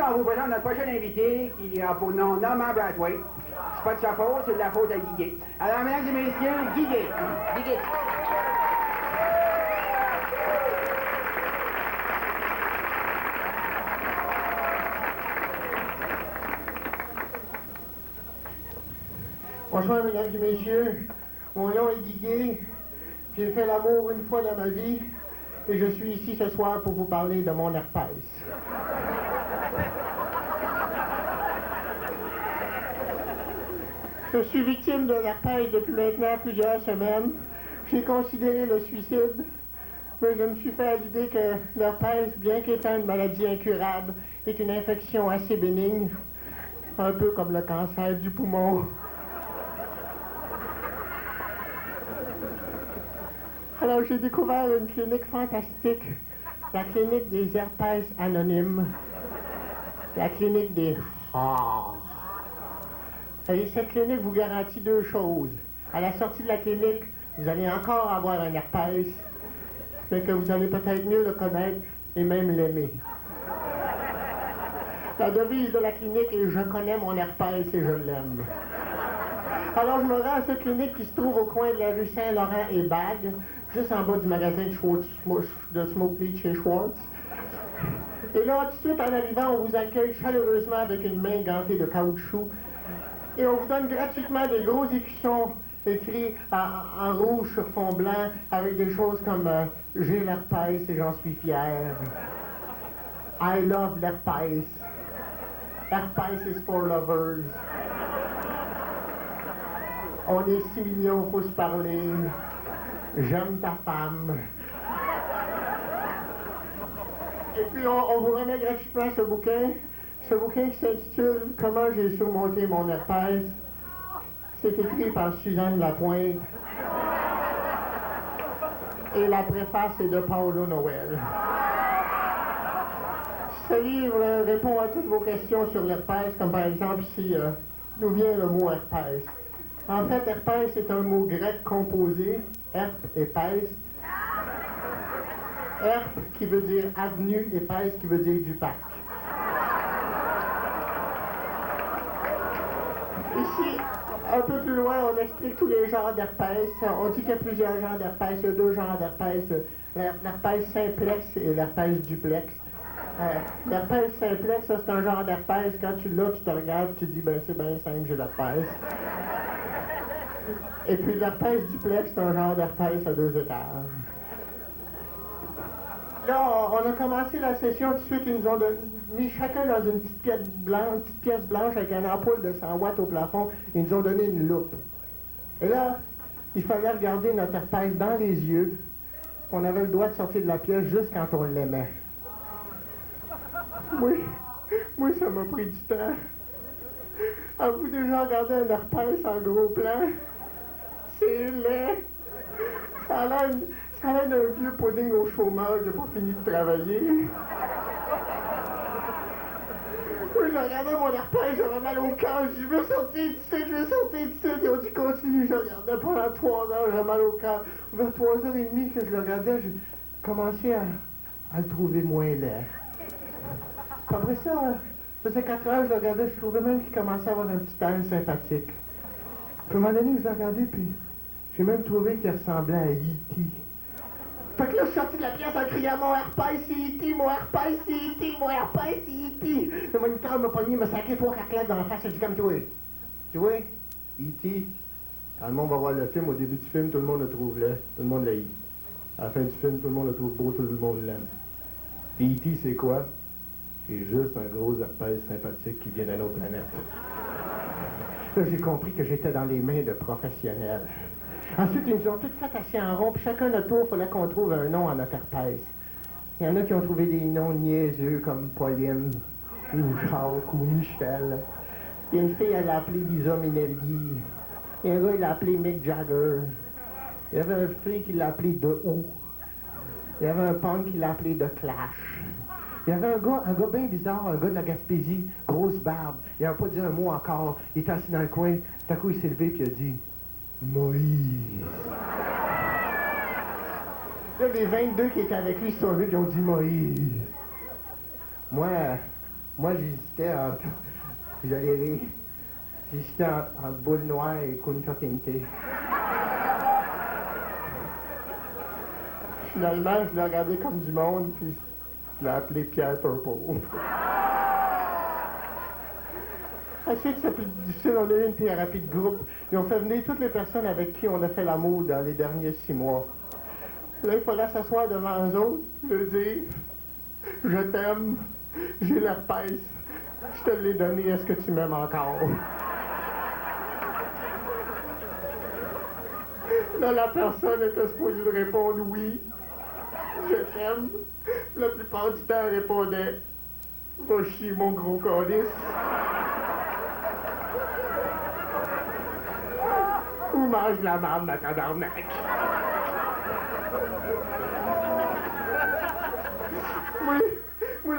on vous présente notre prochain invité qui a pour nom Norman Brathwaite. C'est pas de sa faute, c'est de la faute à Guy Gay. Alors, mesdames et messieurs, Guy Gay. Guy Gay. Bonsoir, mesdames et messieurs. Mon nom est Guy Gay. J'ai fait l'amour une fois dans ma vie et je suis ici ce soir pour vous parler de mon herpès. Je suis victime de l'herpès depuis maintenant plusieurs semaines. J'ai considéré le suicide, mais je me suis fait à l'idée que l'herpès, bien qu'étant une maladie incurable, est une infection assez bénigne, un peu comme le cancer du poumon. Alors, j'ai découvert une clinique fantastique, la clinique des herpès anonymes, la clinique des rares. Et cette clinique vous garantit deux choses. À la sortie de la clinique, vous allez encore avoir un herpès, mais que vous allez peut-être mieux le connaître et même l'aimer. La devise de la clinique est « Je connais mon herpès et je l'aime ». Alors, je me rends à cette clinique qui se trouve au coin de la rue Saint-Laurent et Bague, juste en bas du magasin de Smoke Beach chez Schwartz. Et là, tout de suite, en arrivant, on vous accueille chaleureusement avec une main gantée de caoutchouc. Et on vous donne gratuitement des gros écussons écrits en rouge sur fond blanc, avec des choses comme « J'ai l'herpès et j'en suis fier »,« I love l'herpès »,« Herpès is for lovers », on est 6 millions, faut se parler. J'aime ta femme. Et puis on vous remet gratuitement ce bouquin qui s'intitule Comment j'ai surmonté mon herpès. C'est écrit par Suzanne Lapointe. Et la préface est de Paolo Noël. Ce livre répond à toutes vos questions sur l'herpès, comme par exemple ici, d'où vient le mot herpès. En fait, herpès est un mot grec composé, herp et pès. Herp qui veut dire avenue et pès qui veut dire du parc. Ici, un peu plus loin, on explique tous les genres d'herpès. On dit qu'il y a plusieurs genres d'herpès. Il y a deux genres d'herpès, l'herpès simplex et l'herpès duplex. L'herpès simplex, ça c'est un genre d'herpès. Quand tu l'as, tu te regardes, tu te dis, ben c'est bien simple, j'ai l'herpès. Et puis l'herpès duplex, c'est un genre d'herpès à 2 étages. Là, on a commencé la session tout de suite, ils nous ont mis chacun dans une petite pièce blanche avec une ampoule de 100 watts au plafond. Ils nous ont donné une loupe. Et là, il fallait regarder notre herpès dans les yeux. On avait le droit de sortir de la pièce juste quand on l'aimait. Moi, ça m'a pris du temps. Avez-vous déjà regardé un herpès en gros plan? C'est laid. Ça a l'air d'un vieux pudding au chômage, j'ai pas fini de travailler. Oui, je regardais mon herpès, j'avais mal au cœur, je veux sortir d'ici, et on dit continue, je regardais pendant 3 heures, j'avais mal au cœur. Vers 3h30 que je le regardais, j'ai commencé à le trouver moins laid. Après ça, ça faisait 4 heures que je le regardais, je trouvais même qu'il commençait à avoir un petit air sympathique. Puis à un moment donné, je l'ai regardé, puis j'ai même trouvé qu'il ressemblait à E.T. Fait que là, je suis sorti de la pièce en criant « Mon herpès, c'est E.T. Mon herpès, c'est E.T. Mon herpès, c'est E.T. » Le moniteur m'a pogné, m'a sacré 3-4 claques dans la face, il dit comme toi. Tu vois, E.T., quand le monde va voir le film, au début du film, tout le monde le trouve laid, tout le monde l'haït. À la fin du film, tout le monde le trouve beau, tout le monde l'aime. Puis E.T., c'est quoi? C'est juste un gros herpès sympathique qui vient d'une autre planète. Là, j'ai compris que j'étais dans les mains de professionnels. Ensuite, ils nous ont tous fait assis en rond, puis chacun notre tour, il fallait qu'on trouve un nom à notre herpès. Il y en a qui ont trouvé des noms niaiseux comme Pauline, ou Jacques, ou Michel. Il y a une fille, elle l'a appelé Lisa Minnelli. Il y a un gars, il l'a appelé Mick Jagger. Il y avait une fille qui l'a appelé The Who. Il y avait un punk qui l'a appelé The Clash. Il y avait un gars bien bizarre, un gars de la Gaspésie, grosse barbe. Il n'avait pas dit un mot encore. Il était assis dans le coin. Tout à coup, il s'est levé et il a dit « Moïse ». Là, les 22 qui étaient avec lui se sont levés et ont dit « Moïse ». Moi, Moi, j'hésitais entre... Vous allez rire. J'hésitais entre Boule Noire et Kunta Kinte. Finalement, je l'ai regardé comme du monde, puis je l'ai appelé Pierre Purple. Ensuite, c'est plus difficile, on a eu une thérapie de groupe. Ils ont fait venir toutes les personnes avec qui on a fait l'amour dans les derniers 6 mois. Là, il fallait s'asseoir devant eux autres, leur dire « Je t'aime, j'ai l'herpès, je te l'ai donné, est-ce que tu m'aimes encore? » Là, la personne était supposée de répondre « Oui, je t'aime. » La plupart du temps, elle répondait « Va chier, mon gros calice. » Ou mange la marde, ma tabarnak. Moi,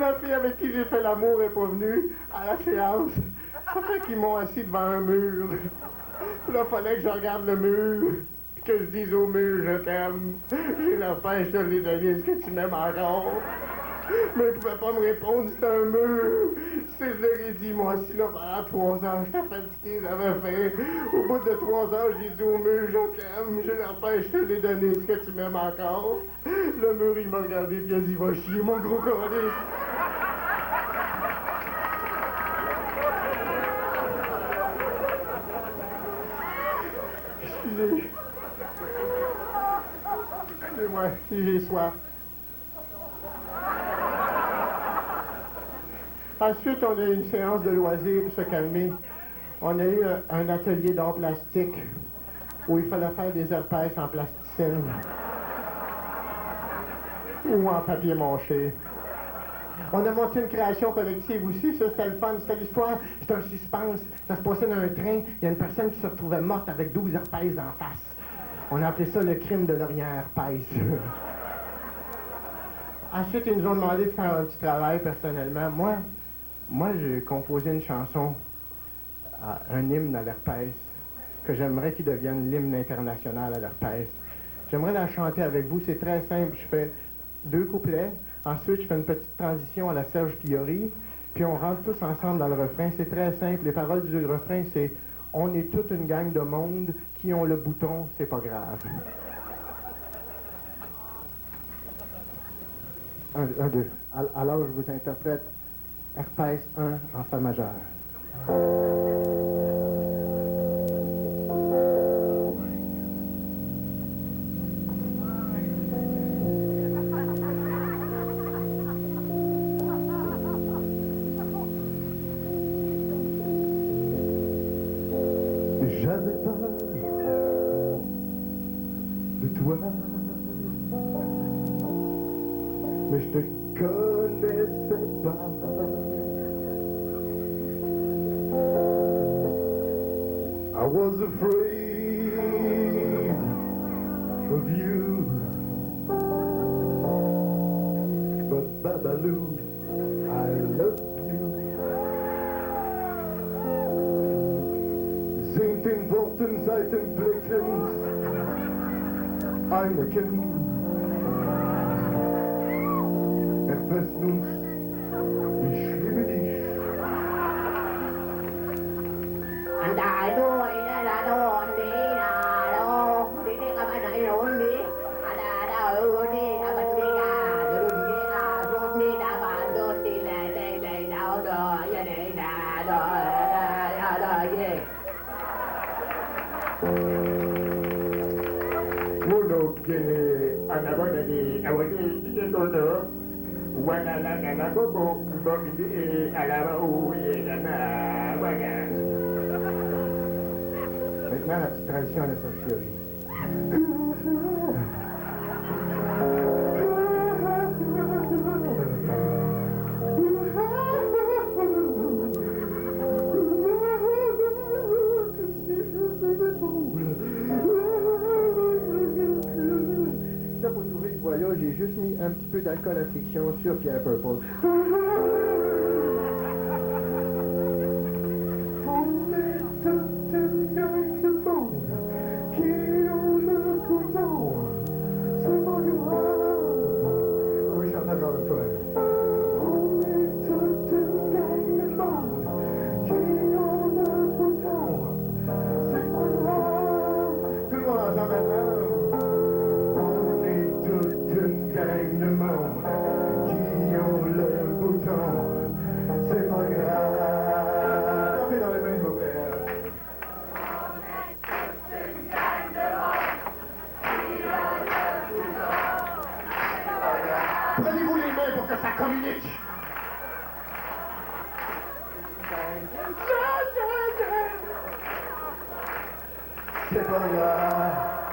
la fille avec qui j'ai fait l'amour est pas venue à la séance. Ça fait qu'ils m'ont assis devant un mur. Là, il fallait que je regarde le mur, puis que je dise au mur, je t'aime. J'ai l'empêche de les donner, est-ce que tu m'aimes encore? Mais il pouvait pas me répondre, c'était un mur. C'est je leur ai dit, moi aussi, là, pendant 3 ans, j'étais fatigué, j'avais faim. Au bout de 3 ans, j'ai dit au mur, je t'aime, j'ai l'empêche de les donner, est-ce que tu m'aimes encore? Le mur, il m'a regardé, puis il a dit, va chier, mon gros calice. Excusez-moi, si j'ai soif. Ensuite, on a eu une séance de loisirs pour se calmer. On a eu un atelier d'art plastique où il fallait faire des herpès en plasticine ou en papier mâché. On a monté une création collective aussi, ça c'était le fun, c'était l'histoire, c'était un suspense. Ça se passait dans un train, il y a une personne qui se retrouvait morte avec 12 herpès d'en face. On a appelé ça le crime de l'Orient herpès. Ensuite, ils nous ont demandé de faire un petit travail personnellement. Moi, j'ai composé une chanson, un hymne à l'herpès, que j'aimerais qu'il devienne l'hymne international à l'herpès. J'aimerais la chanter avec vous, c'est très simple. Je fais 2 couplets, ensuite je fais une petite transition à la Serge Fiori, puis on rentre tous ensemble dans le refrain. C'est très simple. Les paroles du refrain, c'est « On est toute une gang de monde qui ont le bouton, c'est pas grave. » 1, 2. Alors, je vous interprète Herpès 1 en Fa majeur. J'avais peur de toi, mais je te connaissais pas. I was afraid of you, but Babaloo, I love you. Sind in Worten seit den Blicken Eineken. Erfasst uns, ich liebe dich. Maintenant, la petite tradition à la Serge Fiori. Ça, pour trouver ce voix-là, j'ai juste mis un petit peu d'alcool à friction sur Pierre Purple. C'est pas grave.